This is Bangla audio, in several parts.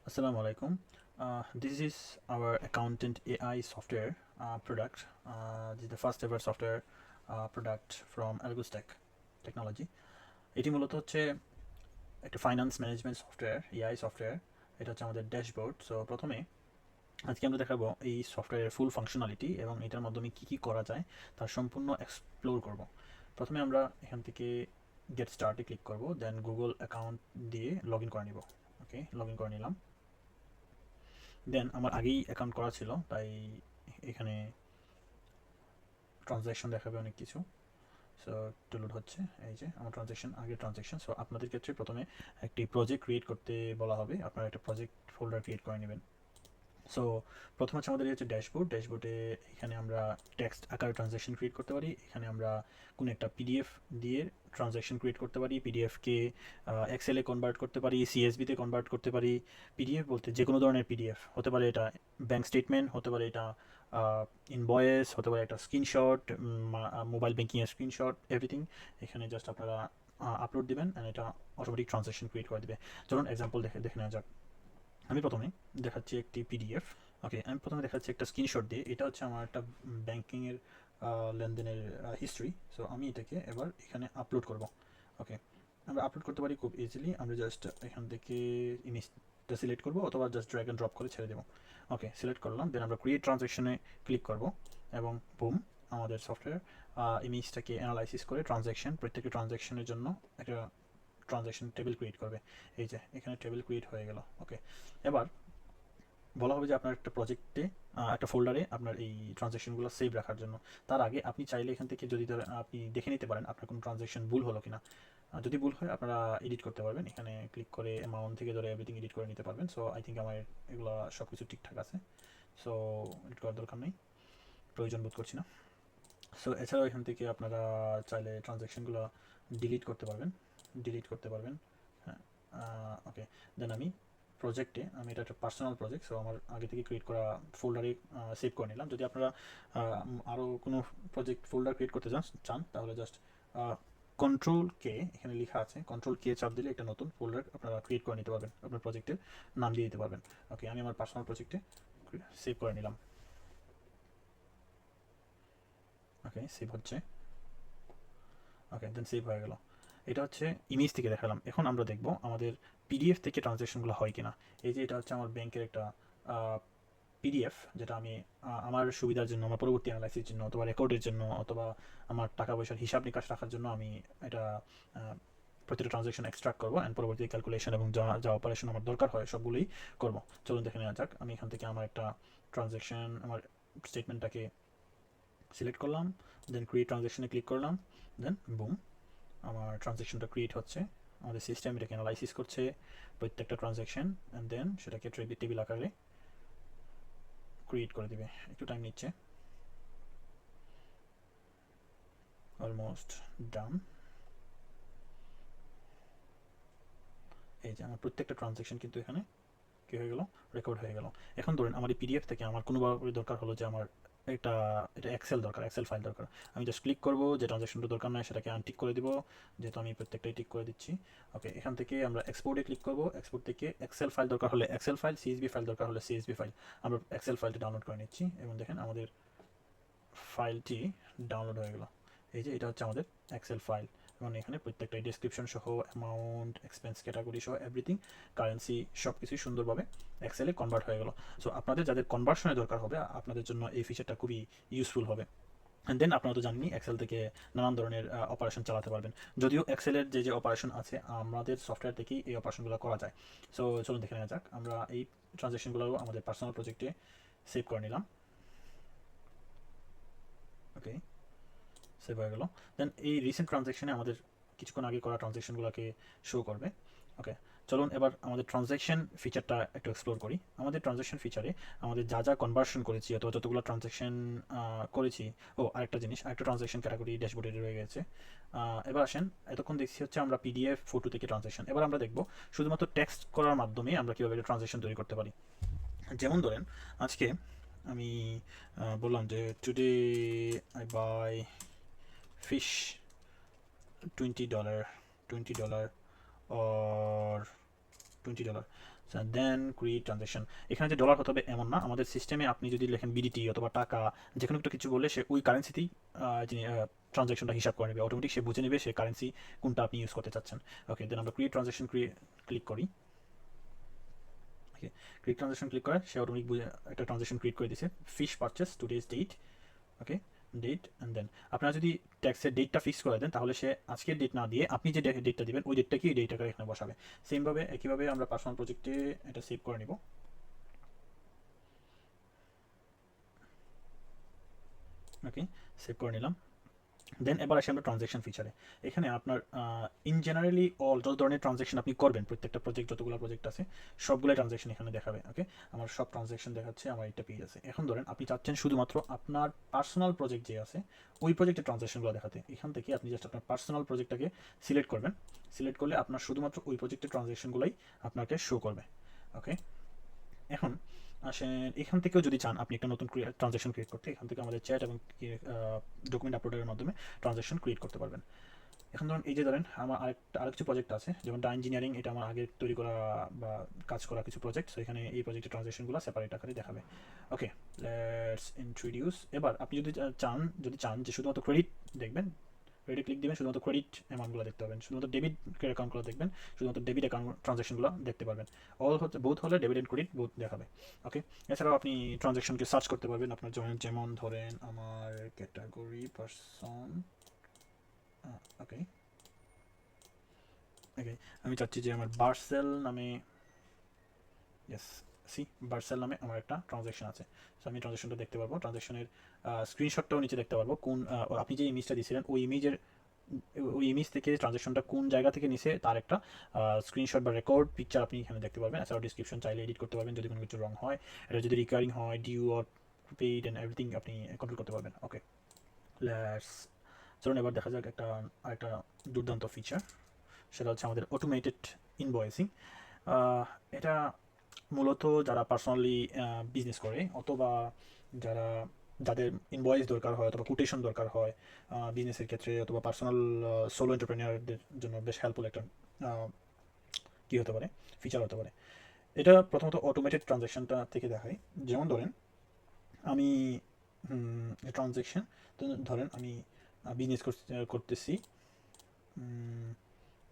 Assalamu alaikum. This is our accountant AI software product. This is the first ever software product from Algostech Technology. এটি মূলত হচ্ছে একটা finance management software, AI software. এটা হচ্ছে আমাদের ড্যাশবোর্ড। সো প্রথমে আজকে আমরা দেখাবো এই সফটওয়্যারের ফুল ফাংশনালিটি এবং এটার মাধ্যমে কী কী করা যায় তার সম্পূর্ণ এক্সপ্লোর করব। প্রথমে আমরা এখান থেকে গেট স্টার্টে ক্লিক করব, দেন গুগল অ্যাকাউন্ট দিয়ে লগ ইন করে নিব। ওকে, লগ ইন করে নিলাম। দেন আমার আগেই অ্যাকাউন্ট করা ছিল, তাই এখানে ট্রানজ্যাকশন দেখাবে অনেক কিছু। সো একটু লোড হচ্ছে। এই যে আমার ট্রানজ্যাকশন, আগের ট্রানজ্যাকশন। সো আপনাদের ক্ষেত্রে প্রথমে একটি প্রজেক্ট ক্রিয়েট করতে বলা হবে। আপনারা একটা প্রজেক্ট ফোল্ডার ক্রিয়েট করে নেবেন। সো প্রথম হচ্ছে আমাদের হচ্ছে ড্যাশবোর্ড। ড্যাশবোর্ডে এখানে আমরা টেক্সট আকারে ট্রানজ্যাকশন ক্রিয়েট করতে পারি। এখানে আমরা কোনো একটা পিডিএফ দিয়ে ট্রানজ্যাকশন ক্রিয়েট করতে পারি। পিডিএফকে এক্সেলে কনভার্ট করতে পারি, সিএসভিতে কনভার্ট করতে পারি। পিডিএফ বলতে যে কোনো ধরনের পিডিএফ হতে পারে, এটা ব্যাঙ্ক স্টেটমেন্ট হতে পারে, এটা ইনভয়েস হতে পারে, একটা স্ক্রিনশট, মোবাইল ব্যাঙ্কিংয়ের স্ক্রিনশট, এভরিথিং এখানে জাস্ট আপনারা আপলোড দেবেন অ্যান্ড এটা অটোমেটিক ট্রানজ্যাকশন ক্রিয়েট করে দেবে। চলুন এক্সাম্পল দেখে নেওয়া যাক। আমি প্রথমে দেখাচ্ছি একটি পিডিএফ। ওকে, আমি প্রথমে দেখাচ্ছি একটা স্ক্রিনশট দিয়ে। এটা হচ্ছে আমার একটা ব্যাঙ্কিংয়ের লেনদেনের হিস্ট্রি। সো আমি এটাকে এবার এখানে আপলোড করব। ওকে, আমরা আপলোড করতে পারি খুব ইজিলি। আমরা জাস্ট এখান থেকে ইমেজটা সিলেক্ট করব অথবা জাস্ট ড্র্যাগ অ্যান্ড ড্রপ করে ছেড়ে দেবো। ওকে, সিলেক্ট করলাম। দেন আমরা ক্রিয়েট ট্রানজ্যাকশনে ক্লিক করব এবং বুম, আমাদের সফটওয়্যার ইমেজটাকে অ্যানালাইসিস করে প্রত্যেকটি ট্রানজ্যাকশনের জন্য একটা ট্রানজ্যাকশন টেবিল ক্রিয়েট করবে। এই যে এখানে টেবিল ক্রিয়েট হয়ে গেল। ওকে, এবার বলা হবে যে আপনার একটা প্রজেক্টে একটা ফোল্ডারে আপনার এই ট্রানজ্যাকশনগুলো সেভ রাখার জন্য। তার আগে আপনি চাইলে এখান থেকে যদি আপনি দেখে নিতে পারেন আপনার কোনো ট্রানজ্যাকশন ভুল হলো কিনা। যদি ভুল হয় আপনারা এডিট করতে পারবেন। এখানে ক্লিক করে অ্যামাউন্ট থেকে ধরে এভরিথিং এডিট করে নিতে পারবেন। সো আই থিঙ্ক আমার এগুলো সব কিছু ঠিকঠাক আছে। সো এডিট করার দরকার নেই, প্রয়োজন বোধ করছি না। সো এছাড়াও এখান থেকে আপনারা চাইলে ট্রানজ্যাকশনগুলো ডিলিট করতে পারবেন। হ্যাঁ, ওকে। দেন আমি এটা একটা পার্সোনাল প্রজেক্ট, সো আমার আগে থেকে ক্রিয়েট করা ফোল্ডারে সেভ করে নিলাম। যদি আপনারা আরও কোনো প্রজেক্ট ফোল্ডার ক্রিয়েট করতে চান তাহলে জাস্ট কন্ট্রোল কে, এখানে লেখা আছে কন্ট্রোল কে চাপ দিলে একটা নতুন ফোল্ডার আপনারা ক্রিয়েট করে নিতে পারবেন, আপনার প্রজেক্টের নাম দিয়ে দিতে পারবেন। ওকে, আমি আমার পার্সোনাল প্রজেক্টে সেভ করে নিলাম। ওকে, সেভ হচ্ছে। ওকে, দেন সেভ হয়ে গেল। এটা হচ্ছে ইমেজ থেকে দেখালাম। এখন আমরা দেখব আমাদের পিডিএফ থেকে ট্রানজ্যাকশনগুলো হয় কিনা। এই যে এটা হচ্ছে আমার ব্যাংকের একটা পিডিএফ, যেটা আমি আমার সুবিধার জন্য, আমার পরবর্তী অ্যানালাইসিসের জন্য অথবা রেকর্ডের জন্য অথবা আমার টাকা পয়সার হিসাব নিকাশ রাখার জন্য আমি এটা প্রতিটা ট্রানজ্যাকশন এক্সট্রাক্ট করবো অ্যান্ড পরবর্তী ক্যালকুলেশন এবং যা যা অপারেশন আমার দরকার হয় সবগুলোই করবো। চলুন দেখে নেওয়া যাক। আমি এখান থেকে আমার একটা ট্রানজ্যাকশন, আমার স্টেটমেন্টটাকে সিলেক্ট করলাম, দেন ক্রিয়েট ট্রানজ্যাকশনে ক্লিক করলাম, দেন বুম, আমার ট্রানজ্যাকশনটা ক্রিয়েট হচ্ছে। আমাদের সিস্টেম এটাকে অ্যানালাইসিস করছে প্রত্যেকটা ট্রানজ্যাকশন অ্যান্ড দেন সেটাকে টেবিল আকারে ক্রিয়েট করে দিবে। একটু টাইম নিচ্ছে। Almost done. এই যে আমার প্রত্যেকটা ট্রানজ্যাকশন কিন্তু এখানে কী হয়ে গেল, রেকর্ড হয়ে গেল। এখন ধরেন আমার এই পিডিএফ থেকে আমার কোনোভাবে দরকার হলো যে আমার এটা এটা এক্সেল দরকার, এক্সেল ফাইল দরকার। আমি জাস্ট ক্লিক করবো, যে ট্রানজ্যাকশনটা দরকার নয় সেটাকে আনটিক করে দিব, যেহেতু আমি প্রত্যেকটাই টিক করে দিচ্ছি। ওকে, এখান থেকে আমরা এক্সপোর্টে ক্লিক করবো। এক্সপোর্ট থেকে এক্সেল ফাইল দরকার হলে এক্সেল ফাইল, সিএসবি ফাইল দরকার হলে সিএসবি ফাইল। আমরা এক্সেল ফাইলটি ডাউনলোড করে নিচ্ছি এবং দেখেন আমাদের ফাইলটি ডাউনলোড হয়ে গেল। এই যে এটা হচ্ছে আমাদের এক্সেল ফাইল এবং এখানে প্রত্যেকটা ডেসক্রিপশন সহ, অ্যামাউন্ট, এক্সপেন্স ক্যাটাগরি সহ এভরিথিং, কারেন্সি সব কিছুই সুন্দরভাবে এক্সেলে কনভার্ট হয়ে গেল। সো আপনাদের যাদের কনভার্সনে দরকার হবে আপনাদের জন্য এই ফিচারটা খুবই ইউজফুল হবে। অ্যান্ড দেন আপনারা তো জানেনই এক্সেল থেকে নানান ধরনের অপারেশন চালাতে পারবেন। যদিও এক্সেলের যে অপারেশন আছে আমাদের সফটওয়্যার থেকেই এই অপারেশনগুলো করা যায়। সো চলুন দেখে নেওয়া যাক। আমরা এই ট্রানজ্যাকশনগুলো আমাদের পার্সোনাল প্রজেক্টে সেভ করে নিলাম। ওকে, সেভ হয়ে গেল। দেন এই রিসেন্ট ট্রানজ্যাকশনে আমাদের কিছুক্ষণ আগে করা ট্রানজ্যাকশনগুলোকে শো করবে। ওকে, চলুন এবার আমাদের ট্রানজ্যাকশন ফিচারটা একটু এক্সপ্লোর করি। আমাদের ট্রানজ্যাকশন ফিচারে আমাদের যা যা কনভার্সন করেছি অথবা যতগুলো ট্রানজ্যাকশন করেছি, আরেকটা জিনিস, আরেকটা ট্রানজ্যাকশন ক্যাটাগরি ড্যাশবোর্ডে রয়ে গেছে। এবার আসেন, এতক্ষণ দেখছি হচ্ছে আমরা পিডিএফ ফটো থেকে ট্রানজ্যাকশন। এবার আমরা দেখব শুধুমাত্র টেক্সট করার মাধ্যমে আমরা কীভাবে ট্রানজ্যাকশন তৈরি করতে পারি। যেমন ধরেন আজকে আমি বললাম যে today I buy fish $20 $20 or $20। Then create transaction. এখানে যে ডলার হতে হবে এমন না, আমাদের সিস্টেমে আপনি যদি লেখেন বিডিটি অথবা টাকা, যে কোনো একটা কিছু বললে সে ওই কারেন্সিতেই যিনি ট্রানজ্যাকশনটা হিসাব করে নেবে, অটোমেটিক সে বুঝে নেবে সে কারেন্সি কোনটা আপনি ইউজ করতে চাচ্ছেন। ওকে, দেন আমরা ক্রিয়েট ট্রানজ্যাকশন ক্লিক করি। ওকে, ক্রিয়েট ট্রানজ্যাকশন ক্লিক করে সে অটোমেটিক একটা ট্রানজ্যাকশন ক্রিয়েট করে দিয়েছে, fish purchase today's date. Okay, date and then আপনারা যদি ট্যাক্সের ডেটটা ফিক্স করে দেন তাহলে সে আজকের ডেট না দিয়ে আপনি যে ডেটটা দিবেন ওই ডেটটাকেই ডেটটাকে এখানে বসাবে। সেমভাবে একইভাবে আমরা পার্সোনাল প্রজেক্টে এটা সেভ করে নিব। ওকে, সেভ করে নিলাম। দেন এবার আসি আমরা ট্রানজ্যাকশন ফিচারে। এখানে আপনার ইন জেনারেলি অল যত ধরনের ট্রানজ্যাকশন আপনি করবেন, প্রত্যেকটা প্রজেক্ট যতগুলো প্রজেক্ট আছে সবগুলো ট্রানজ্যাকশন এখানে দেখাবে। ওকে, আমার সব ট্রানজ্যাকশন দেখাচ্ছে, আমার এটা পেজ আছে। এখন ধরেন আপনি চাচ্ছেন শুধুমাত্র আপনার পার্সোনাল প্রজেক্ট যে আছে ওই প্রজেক্টের ট্রানজ্যাকশনগুলো দেখাতে। এখান থেকে আপনি জাস্ট আপনার পার্সোনাল প্রজেক্টটাকে সিলেক্ট করবেন। সিলেক্ট করলে আপনার শুধুমাত্র ওই প্রজেক্টের ট্রানজ্যাকশনগুলোই আপনাকে শো করবে। ওকে, এখন আসেন এখান থেকেও যদি চান আপনি একটা নতুন ট্রানজ্যাকশন ক্রিয়েট করতে, এখান থেকে আমাদের চ্যাট এবং ডকুমেন্ট আপলোডের মাধ্যমে ট্রানজ্যাকশন ক্রিয়েট করতে পারবেন। এখন ধরুন এই যে ধরেন আমার আরেক কিছু প্রজেক্ট আছে, যেমন ডা ইঞ্জিনিয়ারিং, এটা আমার আগে তৈরি করা বা কাজ করা কিছু প্রজেক্ট। সো এখানে এই প্রজেক্টের ট্রানজ্যাকশনগুলো সেপারেট আকারে দেখাবে। ওকে, লেটস ইন্ট্রোডিউস। এবার আপনি যদি চান যে শুধুমাত্র ক্রেডিট দেখবেন, ক্রেডিট ক্লিক দিবেন, শুধুমাত্র ক্রেডিট অ্যামাউন্টগুলো দেখতে পাবেন। শুধুমাত্র ডেবিট অ্যাকাউন্টগুলো দেখবেন, শুধুমাত্র ডেবিট অ্যাকাউন্ট ট্রানজ্যাকশনগুলো দেখতে পারবেন। অল হচ্ছে বোথ হলে ডেবিট অ্যান্ড ক্রেডিট বোথ দেখাবে। ওকে, এছাড়াও আপনি ট্রানজ্যাকশনকে সার্চ করতে পারবেন আপনার যেমন ধরেন আমার ক্যাটাগরি পারসন। ওকে, ওকে, আমি চাচ্ছি যে আমার বার্সেল নামে, ইয়েস, বার্সেল নামে আমার একটা ট্রানজ্যাকশন আছে। সো আমি ট্রানজ্যাকশনটা দেখতে পারবো, ট্রানজ্যাকশনের স্ক্রিনশটটাও নিচে দেখতে পারবো, কোন আপনি যে ইমেজটা দিয়েছিলেন ওই ইমেজ থেকে ট্রানজ্যাকশনটা কোন জায়গা থেকে নিছে তার একটা স্ক্রিনশট বা রেকর্ড পিকচার আপনি এখানে দেখতে পারবেন। এছাড়াও ডিসক্রিপশন চাইলে এডিট করতে পারবেন যদি কোনো কিছু রং হয়, এটা যদি রিকারিং হয়, due or paid and everything আপনি কন্ট্রোল করতে পারবেন। ওকে, লেটস, চলুন এবার দেখা যাক আরেকটা দুর্দান্ত ফিচার, সেটা হচ্ছে আমাদের অটোমেটেড ইনভয়েসিং। এটা মূলত যারা পার্সোনালি বিজনেস করে অথবা যাদের ইনভয়েস দরকার হয় অথবা কোটেশন দরকার হয় বিজনেসের ক্ষেত্রে, অথবা পার্সোনাল সোলো এন্টারপ্রেনিয়ারদের জন্য বেশ হেল্পফুল একটা কী হতে পারে, ফিচার হতে পারে। এটা প্রথমত অটোমেটেড ট্রানজ্যাকশনটা থেকে দেখায়। যেমন ধরেন আমি ট্রানজ্যাকশন, ধরেন আমি বিজনেস করতেছি,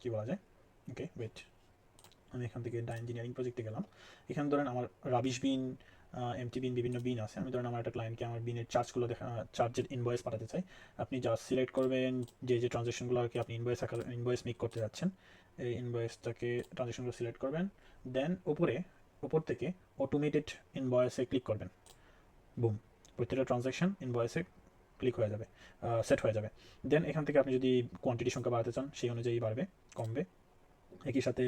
কী বলা যায়, ওকে ওয়েট, আমি এখান থেকে ডা ইঞ্জিনিয়ারিং প্রজেক্টে গেলাম। এখানে ধরেন আমার রাবিশ বিন, এমটি বিন, বিভিন্ন বিন আছে। আমি ধরেন আমার একটা ক্লায়েন্টকে আমার বিনের চার্জের ইনভয়েস পাঠাতে চাই। আপনি জাস্ট সিলেক্ট করবেন যে ট্রানজ্যাকশনগুলোকে আপনি ইনভয়েস মেক করতে যাচ্ছেন, এই ইনভয়েসটাকে ট্রানজ্যাকশনগুলো সিলেক্ট করবেন। দেন উপর থেকে অটোমেটেড ইনভয়েসে ক্লিক করবেন। বুম, প্রত্যেকটা ট্রানজ্যাকশন ইনভয়েসে ক্লিক হয়ে যাবে, সেট হয়ে যাবে। দেন এখান থেকে আপনি যদি কোয়ান্টিটি সংখ্যা বাড়াতে চান সেই অনুযায়ী বাড়বে কমবে। একই সাথে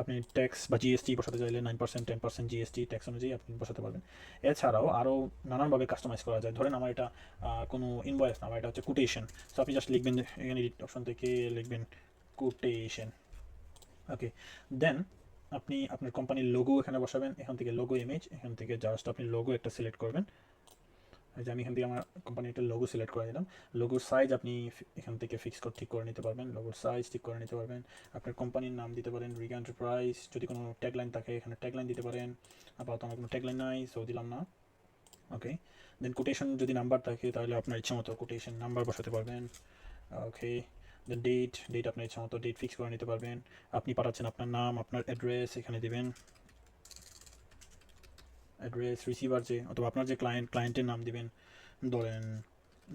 আপনি ট্যাক্স বা জিএসটি বসাতে চাইলে 9%, 10% জিএসটি ট্যাক্স অনুযায়ী আপনি বসাতে পারবেন। এছাড়াও আরও নানানভাবে কাস্টমাইজ করা যায়। ধরেন আমার এটা কোনো ইনভয়েস না, আমার এটা হচ্ছে কোটেশন। সো আপনি জাস্ট লিখবেন, এখানে এডিট অপশন থেকে লিখবেন কোটেশন। ওকে, দেন আপনি আপনার কোম্পানির লোগো এখানে বসাবেন। এখান থেকে লোগো ইমেজ, এখান থেকে জাস্ট আপনি লোগো একটা সিলেক্ট করবেন। যে আমি এখান থেকে আমার কোম্পানির একটা লোগো সিলেক্ট করে দিলাম। লোগোর সাইজ আপনি এখান থেকে ঠিক করে নিতে পারবেন, লোগোর সাইজ ঠিক করে নিতে পারবেন। আপনার কোম্পানির নাম দিতে পারেন রিগা এন্টারপ্রাইজ, যদি কোনো ট্যাগলাইন থাকে এখানে ট্যাগলাইন দিতে পারেন। আপাতত আমার কোনো ট্যাগলাইন নাই, সো দিলাম না। ওকে, দেন কোটেশন যদি নাম্বার থাকে তাহলে আপনার ইচ্ছা মতো কোটেশন নাম্বার বসাতে পারবেন। ওকে, দেন ডেট আপনার ইচ্ছা মতো ডেট ফিক্স করে নিতে পারবেন। আপনি পাঠাচ্ছেন আপনার নাম, আপনার অ্যাড্রেস এখানে দেবেন, অ্যাড্রেস রিসিভার যে অথবা আপনার যে ক্লায়েন্টের নাম দিবেন, ধরেন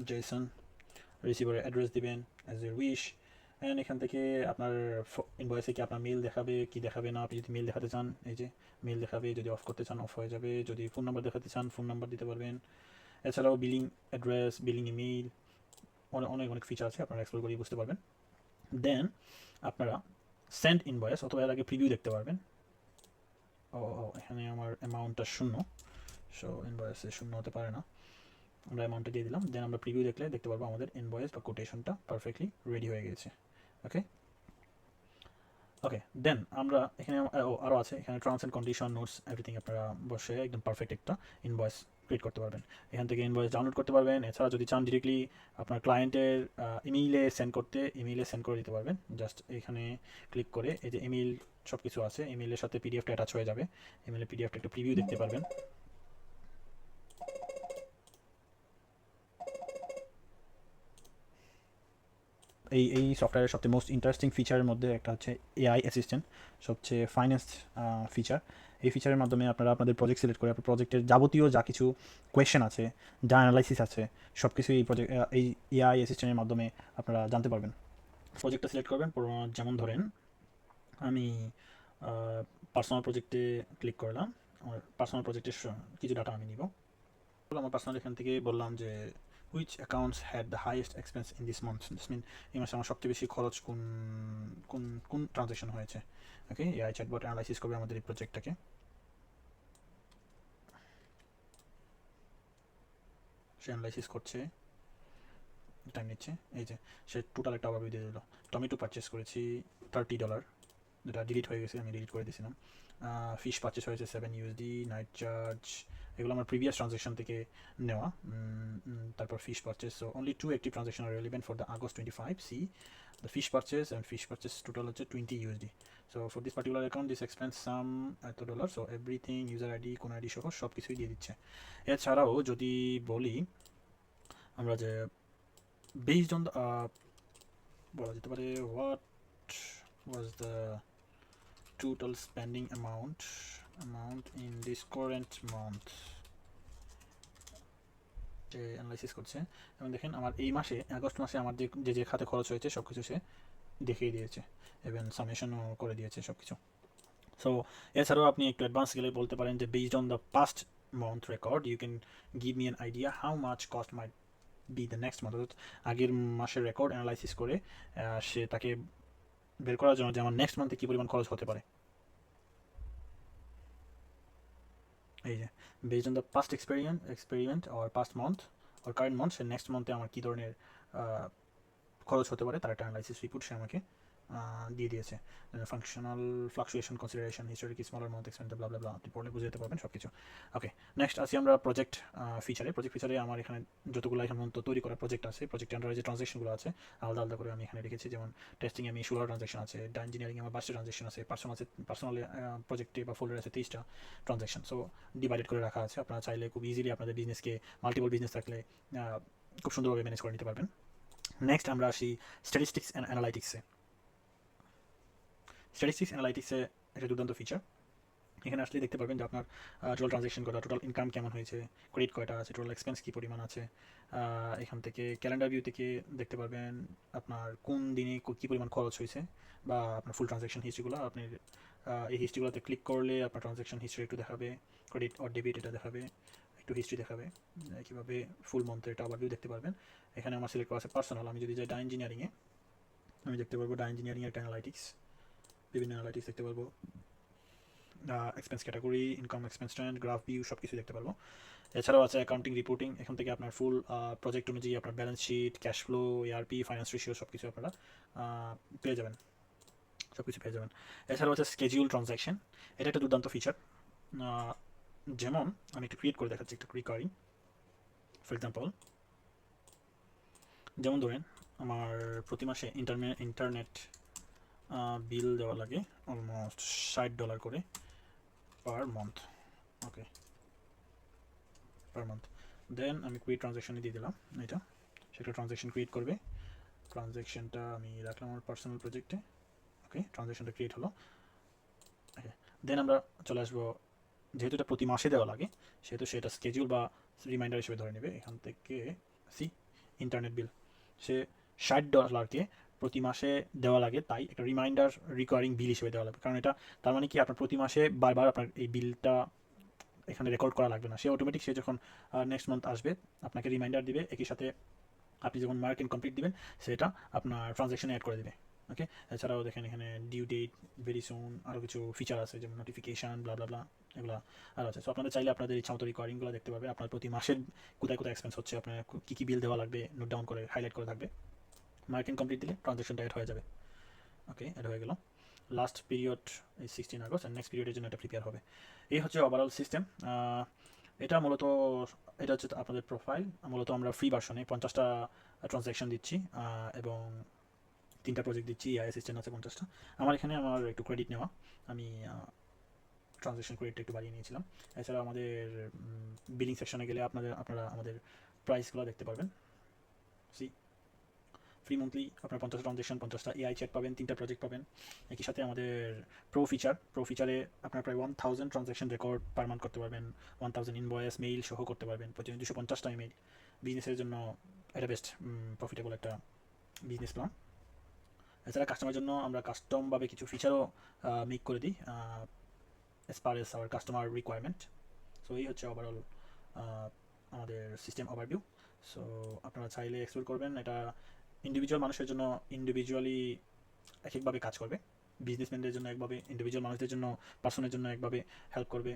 জেসন, রিসিভারের অ্যাড্রেস দিবেন অ্যাজ এ উইশ। অ্যান্ড এখান থেকে আপনার ইনভয়েসে কি আপনার মেল দেখাবে কি দেখাবে না, আপনি যদি মেল দেখাতে চান এই যে মেল দেখাবে, যদি অফ করতে চান অফ হয়ে যাবে, যদি ফোন নাম্বার দেখাতে চান ফোন নাম্বার দিতে পারবেন। এছাড়াও বিলিং অ্যাড্রেস, বিলিং ইমেইল, অনেক ফিচার আছে, আপনারা এক্সপ্লোর করেই বুঝতে পারবেন। দেন আপনারা সেন্ড ইনভয়েস অথবা এর আগে প্রিভিউ দেখতে পারবেন। এখানে আমার অ্যামাউন্টটা 0, সো ইনভয়েসে 0 হতে পারে না, আমরা অ্যামাউন্টটা দিয়ে দিলাম। দেন আমরা প্রিভিউ দেখতে পারবো আমাদের ইনভয়েস বা কোটেশনটা পারফেক্টলি রেডি হয়ে গেছে। ওকে, ওকে, দেন আমরা এখানে আরও আছে, এখানে terms and condition, notes, everything আপনারা বসে একদম পারফেক্ট একটা ইনভয়েস ক্রিয়েট করতে পারবেন। এখান থেকে ইনভয়েস ডাউনলোড করতে পারবেন। এছাড়া যদি চান ডিরেক্টলি আপনার ক্লায়েন্টের ইমেইলে সেন্ড করতে, ইমেইলে সেন্ড করে দিতে পারবেন। জাস্ট এখানে ক্লিক করে এই যে ইমেইল সব কিছু আছে, ইমেইলের সাথে পিডিএফটা অ্যাটাচ হয়ে যাবে। ইমেইলে পিডিএফটা একটা প্রিভিউ দেখতে পারবেন। এই সফটওয়্যারের সবচেয়ে মোস্ট ইন্টারেস্টিং ফিচারের মধ্যে একটা হচ্ছে এআই অ্যাসিস্ট্যান্ট, সবচেয়ে ফাইনেস্ট ফিচার। এই ফিচারের মাধ্যমে আপনারা আপনাদের প্রজেক্ট সিলেক্ট করে আপনার প্রজেক্টের যাবতীয় যা কিছু কোয়েশ্চেন আছে, যা অ্যানালাইসিস আছে, সব কিছু এই এআই অ্যাসিস্ট্যান্টের মাধ্যমে আপনারা জানতে পারবেন। প্রজেক্টটা সিলেক্ট করবেন, যেমন ধরেন আমি পার্সোনাল প্রজেক্টে ক্লিক করলাম। আমার পার্সোনাল প্রজেক্টের কিছু ডাটা আমি নিব। আমার পার্সোনাল এখান থেকে বললাম যে which accounts had the highest expense in this month, this mean এই মাসে আমার সবচেয়ে বেশি খরচ কোন কোন কোন ট্রানজ্যাকশন হয়েছে। ওকে, এআই চ্যাটবট অ্যানালাইসিস করবে আমাদের এই প্রজেক্টটাকে। সে অ্যানালাইসিস করছে, টাইম নিচ্ছে। এই যে সে টোটাল একটা ওভারভিউ দিয়ে দিল। টমেটো পারচেস করেছি $30, যেটা ডিলিট হয়ে গেছে, আমি ডিলিট করে দিয়েছিলাম। ফিশ পারচেস হয়েছে $7, নাইট চার্জ, এগুলো আমার প্রিভিয়াস ট্রানজ্যাকশন থেকে নেওয়া। তারপর fish purchase, so only 2 active transaction আর relevant for the August 25, see the fish purchase and fish purchase total হচ্ছে $20। So for this particular account this expense some এত dollar, so everything user ID, কোন আইডি সহ সব কিছুই দিয়ে দিচ্ছে। এছাড়াও যদি বলি আমরা যে বেসড অন দ্য বলা যেতে পারে what was the total spending amount in this current month, যে অ্যানালাইসিস করছে। এবং দেখেন আমার এই মাসে, আগস্ট মাসে আমার যে যে খাতে খরচ হয়েছে সব কিছু সে দেখিয়ে দিয়েছে এবং সামেশনও করে দিয়েছে সব কিছু। সো এছাড়াও আপনি একটু অ্যাডভান্স গেলে বলতে পারেন যে based on the past month record you can give me an idea how much cost might be the next month. অর্থাৎ আগের মাসের রেকর্ড অ্যানালাইসিস করে সে তাকে বের করার জন্য যে আমার নেক্সট মান্থে কী পরিমাণ খরচ হতে পারে। এই যে based on the past experiment or past month or current month, সে নেক্সট মান্থে আমার কী ধরনের খরচ হতে পারে তার একটা অ্যানালাইসিস রিপোর্ট সে আমাকে দিয়ে দিয়েছে। Functional fluctuation consideration, historic smaller amount expend, blah blah blah, আপনি পড়লে বুঝে যেতে পারবেন সব কিছু। ওকে, নেক্সট আসি আমরা প্রজেক্ট ফিচারে আমার এখানে যতগুলো এখন পর্যন্ত তৈরি করা প্রজেক্ট আছে, প্রজেক্ট আন্ডারে যে ট্রানজ্যাকশনগুলো আছে আলাদা আলাদা করে আমি এখানে রেখেছি। যেমন টেস্টিংয়ে আমি 16 ট্রানজ্যাকশন আছে, ডা ইঞ্জিনিয়ারিং আমার 22টা ট্রানজ্যাকশন আছে, পার্সোনাল প্রজেক্টে বা ফোল্ডারে আছে 23টা ট্রানজ্যাকশন। সো ডিভাইডেড করে রাখা আছে, আপনারা চাইলে খুব ইজিলি আপনাদের বিজনেসকে, মাল্টিপল বিজনেস থাকলে খুব সুন্দরভাবে ম্যানেজ করে নিতে পারবেন। নেক্সট আমরা আসি স্ট্যাটিস্টিক্স অ্যান্ড অ্যানালাইটিক্সে। স্ট্যাটিস্টিক্স অ্যানালাইটিক্সে একটা দুর্দান্ত ফিচার। এখানে আসলে দেখতে পারবেন যে আপনার টোটাল ট্রানজ্যাকশন কটা, টোটাল ইনকাম কেমন হয়েছে, ক্রেডিট কয়টা আছে, টোটাল এক্সপেন্স কী পরিমাণ আছে। এখান থেকে ক্যালেন্ডার ভিউ থেকে দেখতে পারবেন আপনার কোন দিনে কী পরিমাণ খরচ হয়েছে, বা আপনার ফুল ট্রানজ্যাকশন হিস্ট্রিগুলো। আপনি এই হিস্ট্রিগুলোতে ক্লিক করলে আপনার ট্রানজ্যাকশন হিস্ট্রি একটু দেখাবে, ক্রেডিট অর ডেবিট এটা দেখাবে, একটু হিস্ট্রি দেখাবে। কীভাবে ফুল মান্থের এটা ওভারভিউ দেখতে পারবেন। এখানে আমার সিলেক্ট করা আছে পার্সোনাল। আমি যদি যাই ডা ইঞ্জিনিয়ারিংয়ে, আমি দেখতে পারবো ডা ইঞ্জিনিয়ারিংয়ের একটা অ্যানালাইটিক্স, বিভিন্ন অ্যানালাইটিক্স দেখতে পারবো, expense category, income expense trend, graph view সব কিছু দেখতে পারবো। এছাড়াও আছে অ্যাকাউন্টিং রিপোর্টিং, এখান থেকে আপনার ফুল প্রজেক্ট অনুযায়ী আপনার balance sheet, cash flow, ERP, finance ratio সব কিছু আপনারা পেয়ে যাবেন, সব কিছু পেয়ে যাবেন। এছাড়াও আছে স্কেজিউল ট্রানজ্যাকশন, এটা একটা দুর্দান্ত ফিচার। যেমন আমি একটু ক্রিয়েট করে দেখাচ্ছি একটা রিকারিং। ফর এক্সাম্পল, যেমন ধরেন আমার প্রতি মাসে ইন্টারনেট বিল দেওয়া লাগে অলমোস্ট $60 করে পার মান্থ। ওকে, পার মান্থ। দেন আমি ক্রিয়েট ট্রানজ্যাকশনে দিয়ে দিলাম এটা, সেটা ট্রানজ্যাকশন ক্রিয়েট করবে। ট্রানজ্যাকশনটা আমি রাখলাম আমার পার্সোনাল প্রজেক্টে। ওকে, ট্রানজ্যাকশনটা ক্রিয়েট হলো। ওকে, দেন আমরা চলে আসবো, যেহেতু এটা প্রতি মাসে দেওয়া লাগে সেহেতু সেটা স্কেডিউল বা রিমাইন্ডার হিসেবে ধরে নেবে। এখান থেকে ইন্টারনেট বিল, সে $60কে প্রতি মাসে দেওয়া লাগে, তাই একটা রিমাইন্ডার রিকোয়ারিং বিল হিসেবে দেওয়া লাগবে। কারণ এটা তার মানে কি, আপনার প্রতি মাসে বারবার আপনার এই বিলটা এখানে রেকর্ড করা লাগবে না। সে অটোমেটিক, সে যখন নেক্সট মান্থ আসবে আপনাকে রিমাইন্ডার দিবে, একই সাথে আপনি যখন মার্কেট কমপ্লিট দিবেন সেটা আপনার ট্রানজ্যাকশনে অ্যাড করে দেবে। ওকে, এছাড়াও দেখেন এখানে ডিউ ডেট, ভেরি সুন, আরও কিছু ফিচার আছে যেমন নোটিফিকেশান, ব্লা ব্লা ব্লা, এগুলো আরও আছে। সো আপনারা চাইলে আপনাদের ইচ্ছা মতো রিকোয়ারিংগুলো দেখতে পাবে, আপনার প্রতি মাসের কোথায় কোথায় এক্সপেন্স হচ্ছে, আপনার কী কী বিল দেওয়া লাগবে নোট ডাউন করে হাইলাইট করে থাকবে। মার্কেট কমপ্লিট দিলে ট্রানজ্যাকশনটা অ্যাড হয়ে যাবে। ওকে, অ্যাড হয়ে গেল। লাস্ট পিরিয়ড এই 16 আগস্ট অ্যান্ড নেক্সট পিরিয়ডের জন্য এটা প্রিপেয়ার হবে। এই হচ্ছে ওভারঅল সিস্টেম। এটা মূলত এটা হচ্ছে আপনাদের প্রোফাইল। মূলত আমরা ফ্রি ভার্সনে 50টা ট্রানজ্যাকশন দিচ্ছি এবং 3টা প্রজেক্ট দিচ্ছি, এআই অ্যাসিস্ট্যান্ট আছে 50টা। আমার এখানে আমার একটু ক্রেডিট নেওয়া, আমি ট্রানজ্যাকশন ক্রেডিটটা একটু বাড়িয়ে নিয়েছিলাম। এছাড়া আমাদের বিলিং সেকশনে গেলে আপনারা আমাদের প্রাইসগুলো দেখতে পারবেন। সি ফ্রি মান্থলি আপনার 50টা ট্রানজ্যাকশন, 50টা এআই চ্যাট পাবেন, 3টা প্রজেক্ট পাবেন। একই সাথে আমাদের প্রো ফিচারে আপনার প্রায় 1000 ট্রানজ্যাকশন রেকর্ড পার মান্থ করতে পারবেন, 1000 ইনভয়েস মেইল সহ করতে পারবেন, প্রতিদিন 250টা ইমেইল। বিজনেসের জন্য এটা বেস্ট প্রফিটেবল একটা বিজনেস প্ল্যান। এছাড়া কাস্টমারের জন্য আমরা কাস্টমভাবে কিছু ফিচারও মেক করে দিই as per S hour customer requirement. So এই হচ্ছে ওভারঅল আমাদের সিস্টেম ওভারভিউ। সো আপনারা চাইলে এক্সপ্লোর করবেন। এটা ইন্ডিভিজুয়াল মানুষের জন্য ইন্ডিভিজুয়ালি এক একভাবে কাজ করবে, বিজনেসম্যানদের জন্য একভাবে, ইন্ডিভিজুয়াল মানুষদের জন্য, পার্সনের জন্য একভাবে হেল্প করবে।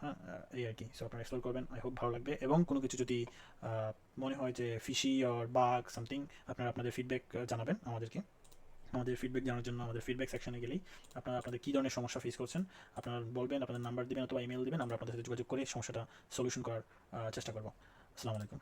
হ্যাঁ, এই আর কি। সো আপনারা এক্সপ্লোর করবেন, আই হোপ ভালো লাগবে। এবং কোনো কিছু যদি মনে হয় যে ফিশি অর বাগ সামথিং, আপনারা আপনাদের ফিডব্যাক জানাবেন আমাদেরকে। আমাদের ফিডব্যাক জানার জন্য আমাদের ফিডব্যাক সেকশনে গেলেই আপনাদের কী ধরনের সমস্যা ফেস করছেন আপনারা বলবেন, আপনাদের নাম্বার দিবেন অথবা ইমেল দিবেন, আমরা আপনাদের সাথে যোগাযোগ করে সমস্যাটা সলিউশন করার চেষ্টা করবো। আসসালামু আলাইকুম।